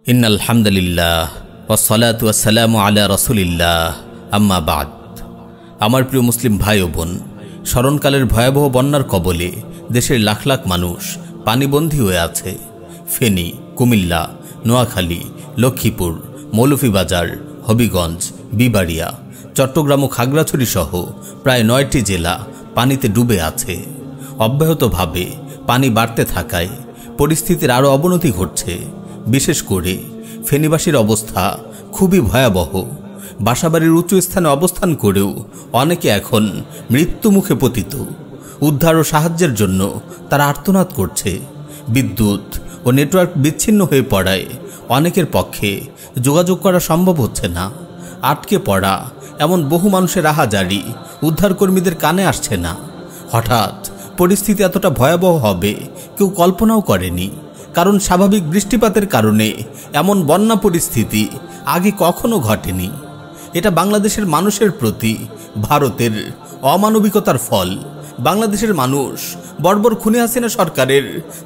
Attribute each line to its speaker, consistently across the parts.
Speaker 1: ইন্নাল হামদুলিল্লাহ ওয়াসসালাতু ওয়াসসালামু আলা রাসূলিল্লাহ আম্মা বাদ। আমার প্রিয় মুসলিম ভাই ও বোন, স্মরণকালের ভয়াবহ বন্যার কবলে দেশের লাখ লাখ মানুষ পানিবন্দী হয়ে আছে। ফেনী, কুমিল্লা, নোয়াখালী, লক্ষ্মীপুর, মৌলভীবাজার, হবিগঞ্জ, বিবাড়িয়া, চট্টগ্রাম ও খাগড়াছড়ি সহ প্রায় ৯টি জেলা পানিতে ডুবে আছে। অব্যাহতভাবে পানি বাড়তে থাকায় পরিস্থিতির আরও অবনতি ঘটছে। বিশেষ করে ফেনীবাসীর অবস্থা খুবই ভয়াবহ। বাসাবাড়ির উঁচু স্থানে অবস্থান করেও অনেকে এখন মৃত্যুমুখে পতিত। উদ্ধার ও সাহায্যের জন্য তারা আর্তনাদ করছে। বিদ্যুৎ ও নেটওয়ার্ক বিচ্ছিন্ন হয়ে পড়ায় অনেকের পক্ষে যোগাযোগ করা সম্ভব হচ্ছে না। আটকে পড়া এমন বহু মানুষের আহাজারি উদ্ধারকর্মীদের কানে আসছে না। হঠাৎ পরিস্থিতি এতটা ভয়াবহ হবে কেউ কল্পনাও করেনি। কারণ স্বাভাবিক বৃষ্টিপাতের কারণে এমন বন্যা পরিস্থিতি আগে কখনো ঘটেনি। এটা বাংলাদেশের মানুষের প্রতি ভারতের অমানবিকতার ফল। বাংলাদেশের মানুষ বর্বর খুনি হাসিনা সরকারের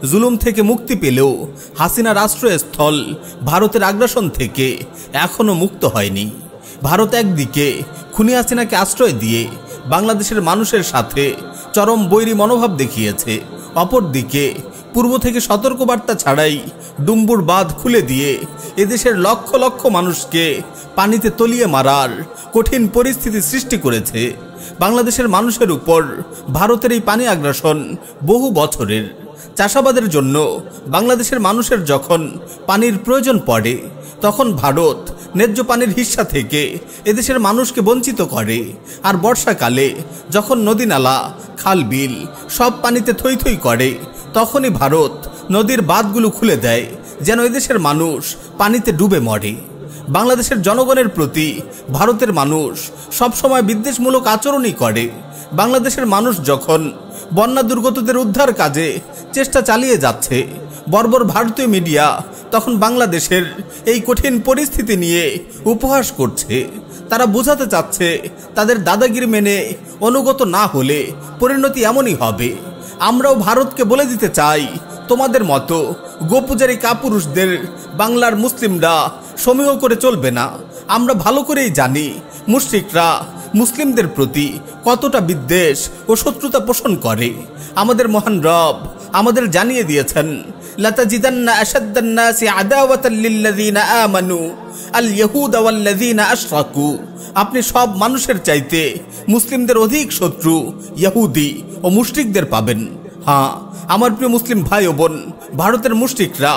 Speaker 1: জুলুম থেকে মুক্তি পেলেও হাসিনার আশ্রয়স্থল ভারতের আগ্রাসন থেকে এখনও মুক্ত হয়নি। ভারত একদিকে খুনি হাসিনাকে আশ্রয় দিয়ে বাংলাদেশের মানুষের সাথে চরম বৈরী মনোভাব দেখিয়েছে, অপরদিকে পূর্ব থেকে সতর্কবার্তা ছাড়াই ডুম্বুর বাঁধ খুলে দিয়ে এদেশের লক্ষ লক্ষ মানুষকে পানিতে তলিয়ে মারার কঠিন পরিস্থিতি সৃষ্টি করেছে। বাংলাদেশের মানুষের উপর ভারতের এই পানি আগ্রাসন বহু বছরের। চাষাবাদের জন্য বাংলাদেশের মানুষের যখন পানির প্রয়োজন পড়ে তখন ভারত ন্যায্য পানির হিস্সা থেকে এদেশের মানুষকে বঞ্চিত করে। আর বর্ষাকালে যখন নদী নালা, খাল বিল সব পানিতে থই থই করে তখনই ভারত নদীর বাঁধগুলো খুলে দেয় যেন এদেশের মানুষ পানিতে ডুবে মরে। বাংলাদেশের জনগণের প্রতি ভারতের মানুষ সবসময় বিদ্বেষমূলক আচরণই করে। বাংলাদেশের মানুষ যখন বন্যা দুর্গতদের উদ্ধার কাজে চেষ্টা চালিয়ে যাচ্ছে, বর্বর ভারতীয় মিডিয়া তখন বাংলাদেশের এই কঠিন পরিস্থিতি নিয়ে উপহাস করছে। তারা বোঝাতে চাচ্ছে তাদের দাদাগিরি মেনে অনুগত না হলে পরিণতি এমনই হবে। আমরাও ভারতকে বলে দিতে চাই, তোমাদের মতো গোপূজারী কাপুরুষদের বাংলার মুসলিমরা সমীহ করে চলবে না। আমরা ভালো করেই জানি মুশরিকরা মুসলিমদের প্রতি কতটা বিদ্বেষ ও শত্রুতা পোষণ করে। আমাদের মহান রব আমাদের জানিয়ে দিয়েছেন, লাতাজিদান্না আশাদ্দান নাসি আদাওয়াতাল লিল্লাযিনা আমানু আল ইয়াহুদা ওয়াল্লাযিনা আশরাকু। আপনি সব মানুষের চাইতে মুসলিমদের অধিক শত্রু ইহুদি ও মুশরিকদের পাবেন। হ্যাঁ, আমার প্রিয় মুসলিম ভাই ও বোন, ভারতের মুশরিকরা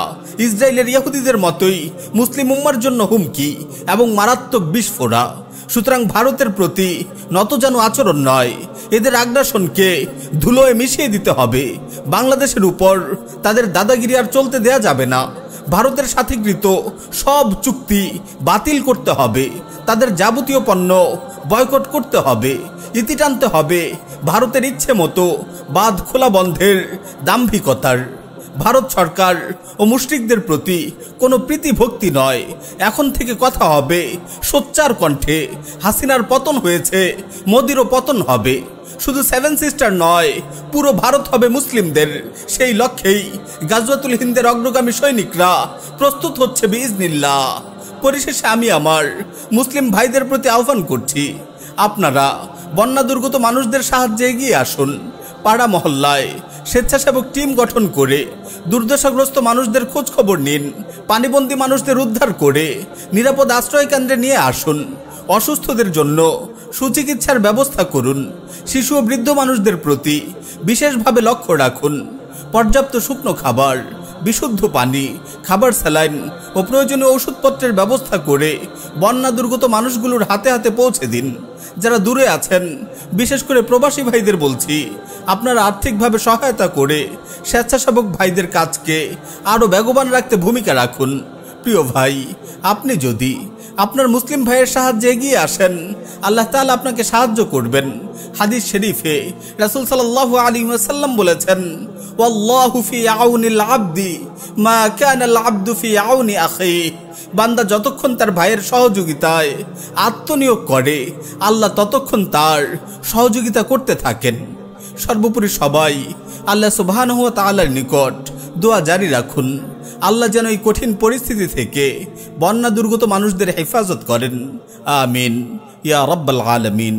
Speaker 1: ইসরায়েলের ইহুদিদের মতোই মুসলিম উম্মার জন্য হুমকি এবং মারাত্মক বিস্ফোরা। সুতরাং ভারতের প্রতি নতজানু আচরণ নয়, এদের আগ্রাসনকে ধুলোয় মিশিয়ে দিতে হবে। বাংলাদেশের উপর তাদের দাদাগিরি আর চলতে দেয়া যাবে না। ভারতের সাথীকৃত সব চুক্তি বাতিল করতে হবে, তাদের যাবতীয় পণ্য বয়কট করতে হবে, ইতি টানতে হবে ভারতের ইচ্ছে মতো বাঁধ খোলা বন্ধের দাম্ভিকতার। ভারত সরকার ও মুশরিকদের প্রতি কোনো প্রীতি ভক্তি নয়। এখন থেকে কথা হবে সোচ্চার কণ্ঠে, হাসিনার পতন হয়েছে, মোদিরও পতন হবে। শুধু 7 সিস্টার নয়, পুরো ভারত হবে মুসলিমদের। সেই লক্ষ্যেই গাজওয়াতুল হিন্দের অগ্রগামী সৈনিকরা প্রস্তুত হচ্ছে বিইজনিল্লাহ। পরিশেষে আমি আমার মুসলিম ভাইদের প্রতি আহ্বান করছি, আপনারা বন্যা দুর্গত মানুষদের সাহায্যে এগিয়ে আসুন। পাড়া মহল্লায় স্বেচ্ছাসেবক টিম গঠন করে দুর্দশাগ্রস্ত মানুষদের খোঁজ খবর নিন। পানিবন্দী মানুষদের উদ্ধার করে নিরাপদ আশ্রয় কেন্দ্রে নিয়ে আসুন। অসুস্থদের জন্য সুচিকিৎসার ব্যবস্থা করুন। শিশু ও বৃদ্ধ মানুষদের প্রতি বিশেষভাবে লক্ষ্য রাখুন। পর্যাপ্ত শুকনো খাবার, বিশুদ্ধ পানি, খাবার, স্যালাইন ও প্রয়োজনীয় ওষুধপত্রের ব্যবস্থা করে বন্যা দুর্গত মানুষগুলোর হাতে হাতে পৌঁছে দিন। যারা দূরে আছেন, বিশেষ করে প্রবাসী ভাইদের বলছি, আপনারা আর্থিকভাবে সহায়তা করে স্বেচ্ছাসেবক ভাইদের কাজকে আরও বেগবান রাখতে ভূমিকা রাখুন। প্রিয় ভাই, আপনি যদি আপনার মুসলিম ভাইয়ের সাহায্যে এগিয়ে আসেন, আল্লাহ তাআলা আপনাকে সাহায্য করবেন। হাদিস শরীফে রাসূল সাল্লাল্লাহু আলাইহি ওয়াসাল্লাম বলেছেন, ওয়াল্লাহু ফি আউনিল আবদি মা কানাল আবদু ফি আউনি আখিহি। বান্দা যতক্ষণ তার ভাইয়ের সহযোগিতায় আত্মনিয়োগ করে, আল্লাহ ততক্ষণ তার সহযোগিতা করতে থাকেন। সর্বোপরি সবাই আল্লাহ সুবহানাহু ওয়া তাআলার নিকট দোয়া জারি রাখুন। আল্লাহ যেন এই কঠিন পরিস্থিতি থেকে বন্যা দুর্গত মানুষদের হেফাজত করেন। আমিন ইয়া রাব্বাল আলামিন।